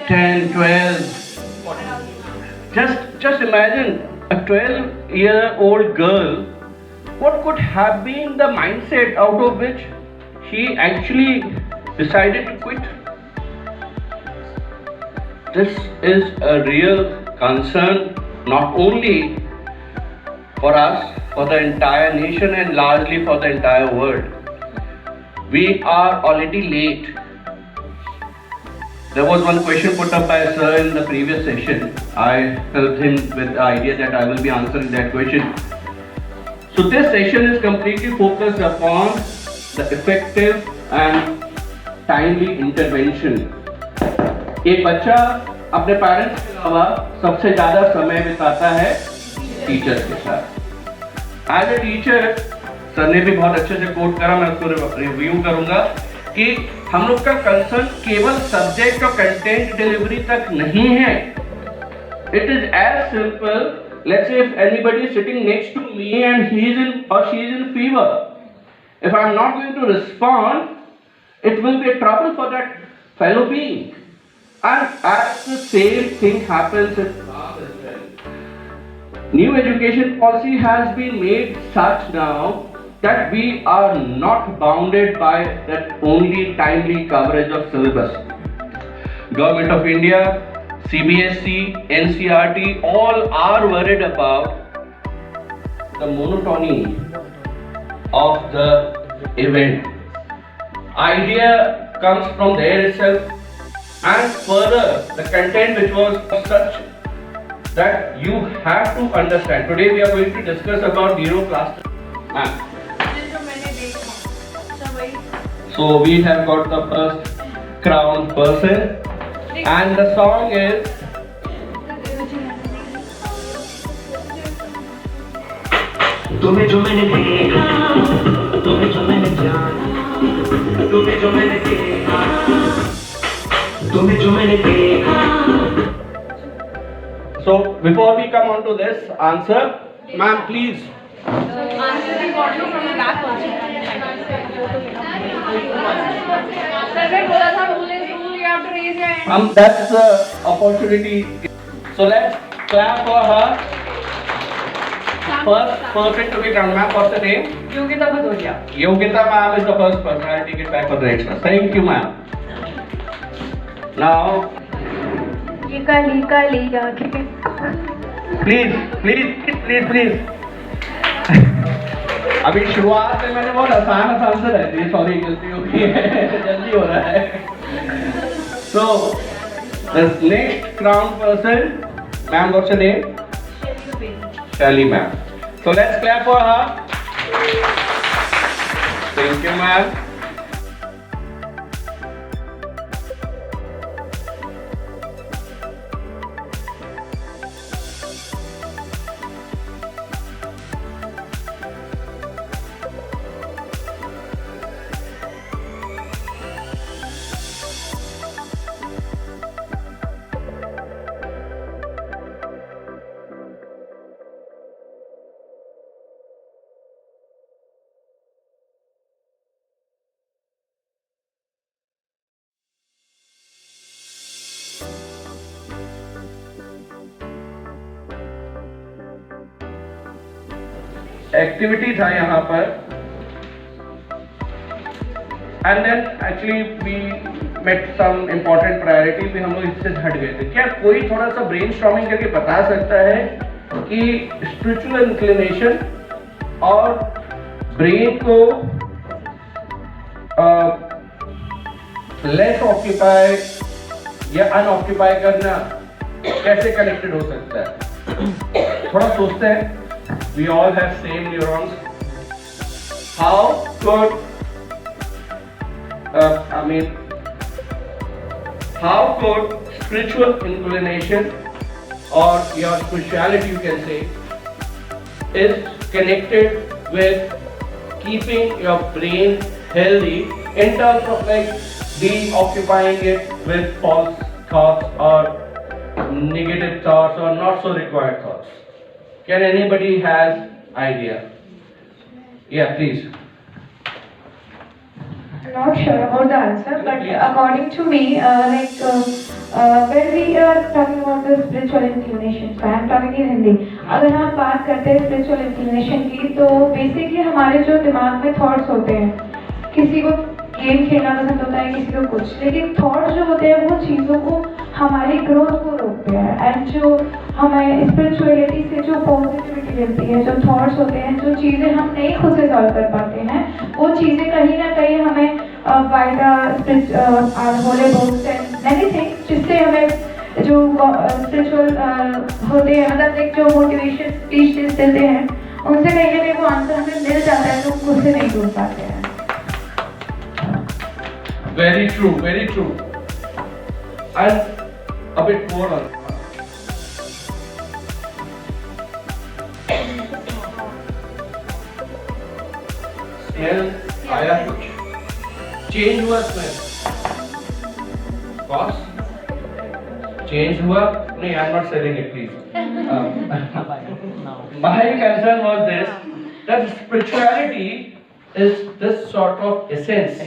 10, 12. Just imagine a 12-year-old girl. What could have been the mindset out of which she actually decided to quit? This is a real concern, not only for us, for the entire nation, and largely for the entire world. We are already late. There was one question put up by a sir in the previous session. I helped him with the idea that I will be answering that question. So this session is completely focused upon the effective and timely intervention. एक बच्चा अपने parents के अलावा सबसे ज़्यादा समय बिताता है टीचर के साथ। एज ए टीचर, सर ने भी बहुत अच्छे से कोट करा, मैं उसको रिव्यू करूंगा कि हम लोग का कंसर्न केवल सब्जेक्ट और कंटेंट डिलीवरी तक नहीं है। It is as simple, let's say if anybody is sitting next to me and he is in और she is in fever, if I am not going to respond, it will be a trouble for that fellow being. And as the same thing happens in class as well. New education policy has been made such now that we are not bounded by that only timely coverage of syllabus. Government of India, CBSE, NCERT, all are worried about the monotony of the event. Idea comes from there itself, and further the content which was such that you have to understand. Today we are going to discuss about neuroplasticity. So we have got the first crown person, and the song is तुम्हें जो मैंने देखा, तुम्हें जो मैंने जाना, तुम्हें जो मैंने देखा, तुम्हें जो मैंने देखा. So before we come on to this answer, ma'am, please. Answer the bottom from the back also. Sir, मैं बोला था rule is rule, you have to raise your hand. That's the opportunity. So let's clap for her. First person to be crowned, ma'am. What's the name? Yogita Bhadoria. Yogita ma'am is the first person. I'll take it back for the next one. Thank you, ma'am. Now, ये काली काली आँखें. please. अभी शुरुआत में मैंने बहुत आसान से रहती है, सॉरी गलती हो गई है, जल्दी हो रहा है. So, the next crowned person, ma'am, what's your name? Shelly ma'am. So let's clap for her. Thank you, ma'am. Activity था यहाँ पर, and then actually we met some important priority भी, हम लोग इससे हट गए थे। क्या कोई थोड़ा सा ब्रेनस्टॉर्मिंग करके बता सकता है कि स्पिरिचुअल इंक्लिनेशन और ब्रेन को लेस ऑक्यूपाई या अनऑक्यूपाई करना कैसे कनेक्टेड हो सकता है? थोड़ा सोचते हैं। We all have same neurons. How could how could spiritual inclination or your spirituality, you can say, is connected with keeping your brain healthy in terms of like deoccupying it with false thoughts or negative thoughts or not so required thoughts? Can anybody has idea? Yeah, please. Not sure about the answer, but according to me, when we are talking about the spiritual inclination, so I am talking in Hindi. अगर हम बात करते हैं spiritual inclination की, तो basically हमारे जो दिमाग में thoughts होते हैं, किसी को गेम खेलना पसंद होता है, किसी को कुछ, लेकिन थॉट्स जो होते हैं वो चीज़ों को, हमारी ग्रोथ को रोकते हैं। एंड जो हमें स्पिरिचुअलिटी से जो पॉजिटिविटी मिलती है, जो थॉट्स होते हैं, जो चीज़ें हम नहीं खुद से सॉल्व कर पाते हैं, वो चीज़ें कहीं ना कहीं हमें होले बुक्स एंड मैनी थिंग्स, जिससे हमें जो स्पिरिचुअल होते हैं, मतलब एक जो मोटिवेशन स्पीच देते हैं, उनसे कहीं ना कहीं वो आंसर हमें मिल जाता है, तो खुद से नहीं ढूंढ पाते हैं। Very true, very true. And a bit more on. Smell आया कुछ? Change हुआ smell? Boss? Change हुआ? नहीं, I'm not selling it, please. My concern was this, that spirituality is this sort of essence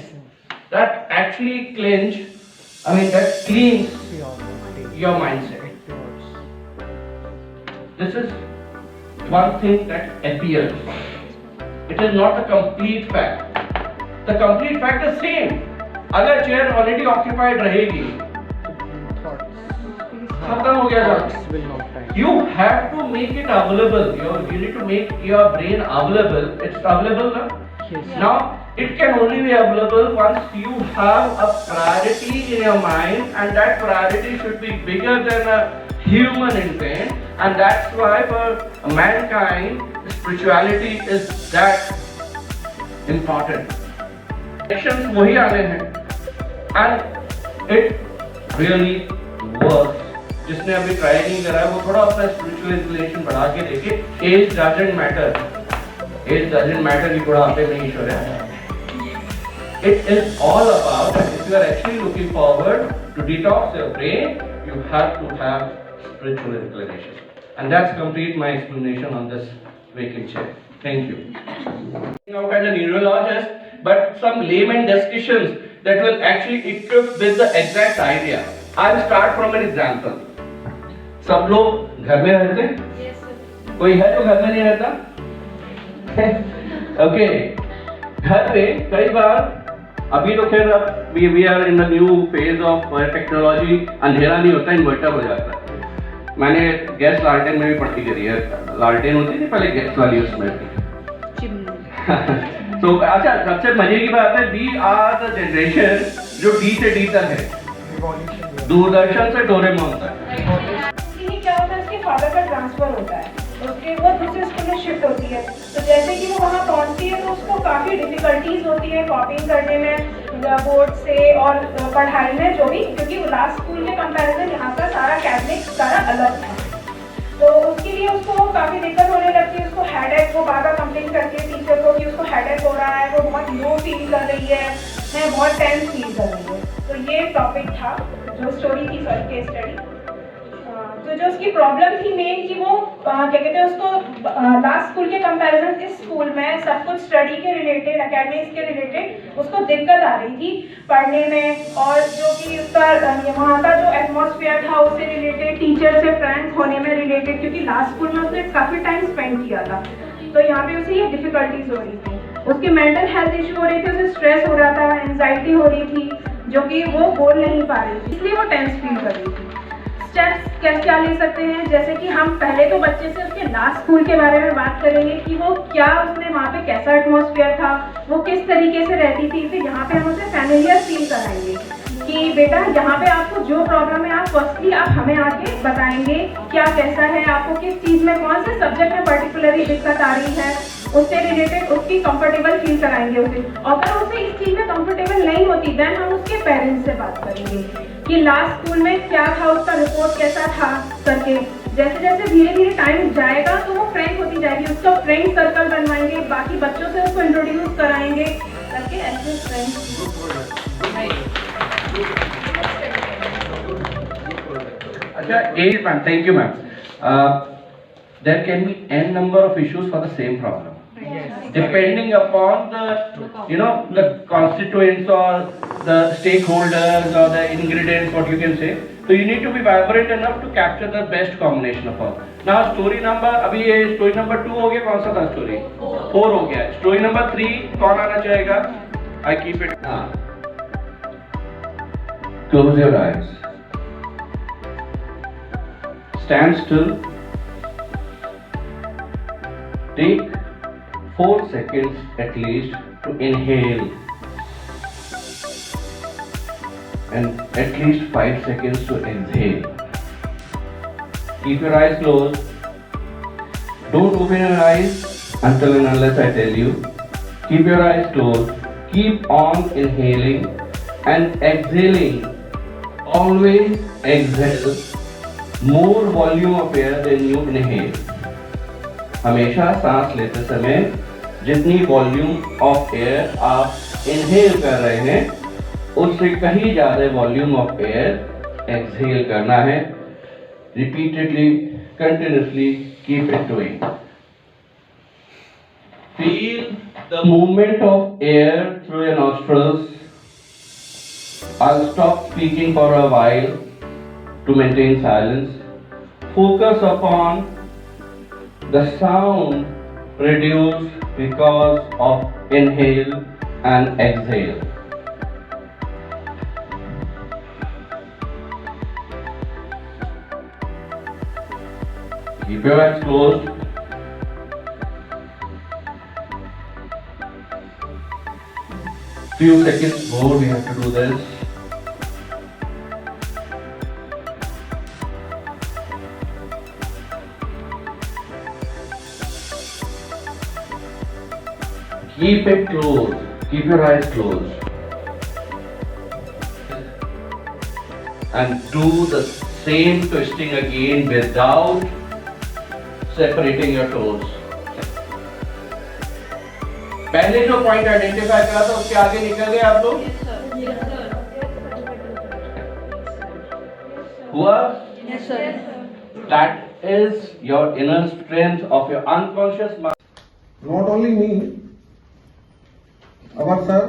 that actually cleans your mindset. This is one thing that appears. It is not a complete fact. The complete fact is same. अगर chair already occupied रहेगी, खत्म हो गया था. You have to make it available. You need to make your brain available. It's available now. Yes. Now it can only be available once you have a priority in your mind, and that priority should be bigger than a human intent, and that's why for mankind spirituality is that important. Actions वही आने हैं, and it really works. जिसने अभी try नहीं करा है वो थोड़ा अपना स्पिरिचुअल इंक्लिनेशन बढ़ा के देखे. Age doesn't matter. Age doesn't matter कि बुढ़ापे में ईश्वर है. It is all about that if you are actually looking forward to detox your brain, you have to have spiritual inclination. And that's complete my explanation on this vacant chair. Thank you. Now as a neurologist, but some layman discussions that will actually equip with the exact idea. I'll start from an example. सब लोग घर में रहते हैं? Yes, sir. कोई है जो घर में नहीं रहता? Okay. घर पे कई बार अभी तो खैर we are in the new phase of technology. अंधेरा नहीं होता, इन्वर्टर हो जाता है. मैंने गैस लालटेन में भी पढ़ाई करी है. लालटेन होती थी पहले, गैस वाली उसमें भी. तो अच्छा, सबसे मजे की बात है, वी आर द जनरेशन जो डी से डी तक है, दूरदर्शन से डोरेमोन तक. क्या होता है, उसके फादर का ट्रांसफर होता है, उसके वो दूसरे स्कूल में शिफ्ट होती है, तो जैसे कि वो वहाँ पहुँचती है तो उसको काफ़ी डिफिकल्टीज होती है कॉपिंग करने में बोर्ड से और पढ़ाई में जो भी, क्योंकि लास्ट स्कूल के कंपैरिजन यहाँ का सारा कैटलिक सारा अलग था, तो उसके लिए उसको काफ़ी दिक्कत होने लगती है. उसको हेडेक, वो बार बार कंप्लेन करती है टीचर को कि उसको हेडेक हो रहा है, वो बहुत लो फील कर रही है, बहुत टेंस फील कर रही है. तो ये टॉपिक था, जो स्टोरी थी, सॉरी केस स्टडी. तो जो उसकी प्रॉब्लम थी मेन कि वो क्या कहते हैं उसको लास्ट स्कूल के कंपैरिजन इस स्कूल में सब कुछ स्टडी के रिलेटेड, एकेडमिक्स के रिलेटेड उसको दिक्कत आ रही थी पढ़ने में, और जो कि उसका वहाँ का जो एटमॉस्फेयर था उससे रिलेटेड, टीचर से फ्रेंड्स होने में रिलेटेड, क्योंकि लास्ट स्कूल में उसने काफ़ी टाइम स्पेंड किया था. तो यहाँ पे उसे ये डिफिकल्टीज हो रही थी, उसके मेंटल हेल्थ इशू हो रहे थे, उसे स्ट्रेस हो रहा था, एंजाइटी हो रही थी, जो कि वो बोल नहीं पा रही थी, इसलिए वो टेंस फील कर रही थी। स्टेप्स क्या ले सकते हैं, जैसे कि हम पहले तो बच्चे से उसके लास्ट स्कूल के बारे में बात करेंगे कि वो क्या, उसने वहाँ पे कैसा एटमॉस्फेयर था, वो किस तरीके से रहती थी। फिर यहाँ पे हम उसे फैमिलियर फील कराएंगे कि बेटा यहाँ पे आपको जो प्रॉब्लम है आप फर्स्टली आप हमें आके बताएंगे क्या कैसा है, आपको किस चीज़ में कौन से सब्जेक्ट में पर्टिकुलरली दिक्कत आ रही है, उससे रिलेटेड उसकी कंफर्टेबल फील कराएंगे उसे। और अगर उसे इस चीज़ में कंफर्टेबल नहीं होती देन हम उसके पेरेंट्स से बात करेंगे कि लास्ट स्कूल में क्या था, उसका रिपोर्ट कैसा था करके। जैसे जैसे धीरे धीरे टाइम जाएगा तो वो फ्रेंड होती जाएगी, उसका फ्रेंड सर्कल बनवाएंगे, बाकी बच्चों से उसको इंट्रोड्यूस कराएंगे करके ऐसे फ्रेंड्स। अच्छा, ma'am, thank you, ma'am. There can be n number of issues for the same problem. Depending upon the constituents or the stakeholders or the ingredients, what you can say. So you need to be vibrant enough to capture the best combination of all. Now story number, अभी ये story number 2 हो गया, कौन सा था story? 4 हो गया. Story number 3 कौन आना चाहेगा? I keep it. Close your eyes. Stand still. Take 4 seconds at least to inhale and at least 5 seconds to exhale. Keep your eyes closed. Don't open your eyes until and unless I tell you. Keep your eyes closed. Keep on inhaling and exhaling. Always exhale more volume of air than you inhale. हमेशा सांस लेते समय जितनी volume of air आप inhale कर रहे हैं उससे कहीं ज्यादा वॉल्यूम ऑफ एयर एक्सहेल करना है. Repeatedly, continuously keep it doing. Feel the movement of air through your nostrils. I'll stop speaking for a while to maintain silence. Focus upon the sound produced because of inhale and exhale. Keep your eyes closed. Few seconds more we have to do this. Keep it closed. Keep your eyes closed. And do the same twisting again without separating your toes. पहले जो point identify करा था उसके आगे निकल गए आप लोग? हुआ? Yes, sir. That is your inner strength of your unconscious mind. Not only me, our sir,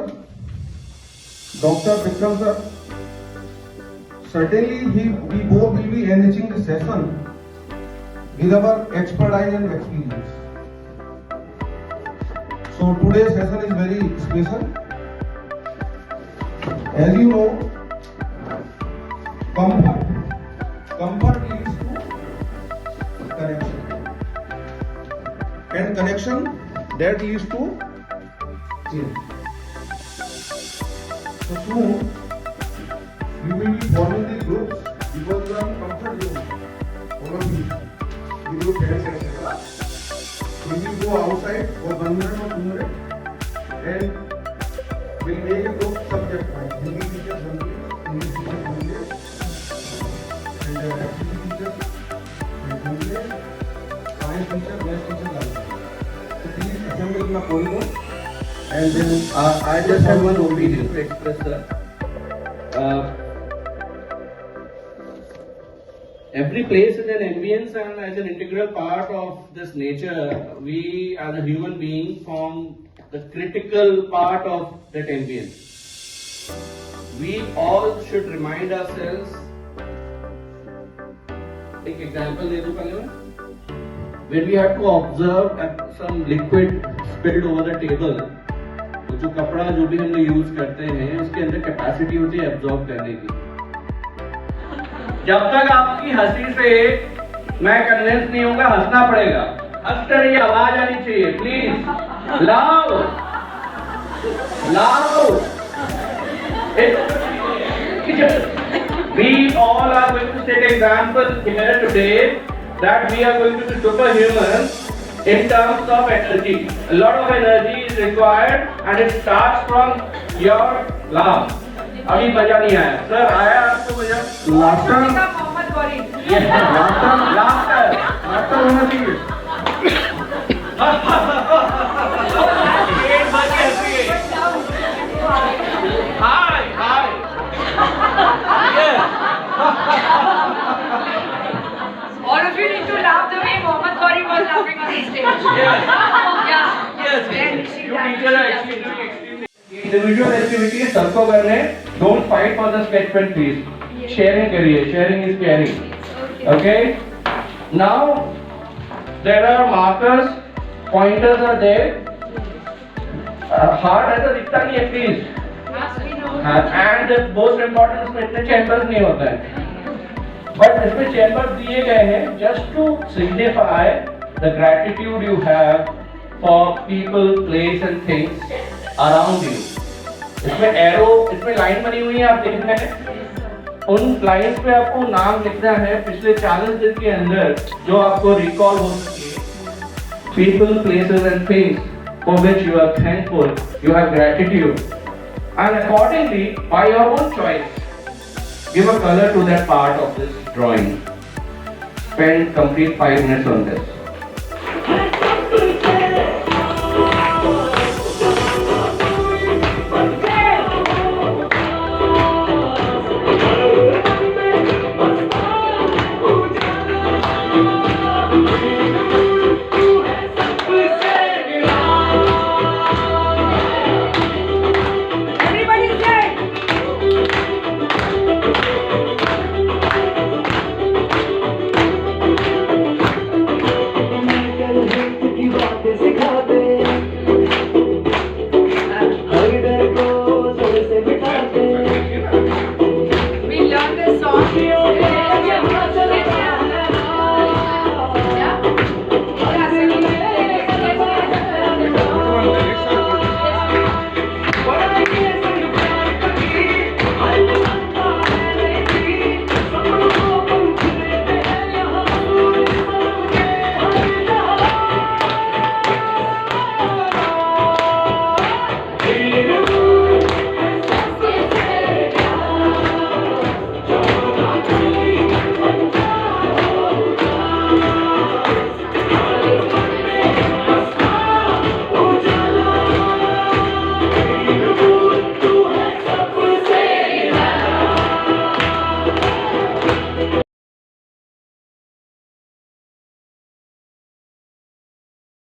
Dr. Vikram sir, certainly we both will be enriching the session with our expertise and experience. So today's session is very special. As you know, comfort leads to connection, and connection that leads to change. So soon you will be forming the groups because you are in comfort zone. All of you, with your parents, etc. We will go outside for 1 minute or 2 minutes and we'll make a group subject wise. Hindi teachers 1 minute, English teachers 1 minute, and activity teachers 1 minute, science teacher, math teacher 1 minute. So please assemble in a corridor. And then I just have one opinion to express, sir. Every place is an ambience, and as an integral part of this nature, we as a human being form the critical part of that ambience. We all should remind ourselves. एक example दे दूं पहले मैं. when we have to observe some liquid spilled over the table, तो जो कपड़ा जो भी हम लोग यूज करते हैं उसके अंदर कैपेसिटी होती है एब्जॉर्ब करने की। जब तक आपकी हंसी से मैं कन्विंस नहीं होऊंगा, हंसना पड़ेगा, हंसते रहिए, आवाज आनी चाहिए, please loud loud. We all are going to set example here today that we are going to be superhuman in terms of energy. A lot of energy is required and it starts from your laugh. अभी मजा नहीं आया sir, आया आपको मजा? Laughter, Mohammad Ghori laughter होना चाहिए। पेट भर के हंसिए। Hi, hi. Yes. All of you need to laugh the way Mohammad Gauri was laughing on the stage. Yes. Yeah. Yes. Then You she teacher are actually doing extremely. Individual activities सबको करने, don't fight for the sketch pen please. Sharing करिए, sharing is caring. Okay. Now there are markers, pointers are there. Heart ऐसा दिखता नहीं है please. And the most important इसमें इतने chambers नहीं होते हैं. But इसमें chambers दिए गए हैं just to signify the gratitude you have for people, place and things around you. इसमें arrow, इसमें line बनी हुई है, आप देख रहे हैं। उन lines पे आपको नाम लिखना है पिछले 40 दिन के अंदर जो आपको recall हो सके। People, places and things for which you are thankful, you have gratitude. And accordingly, by your own choice, give a color to that part of this drawing. Spend complete 5 minutes on this.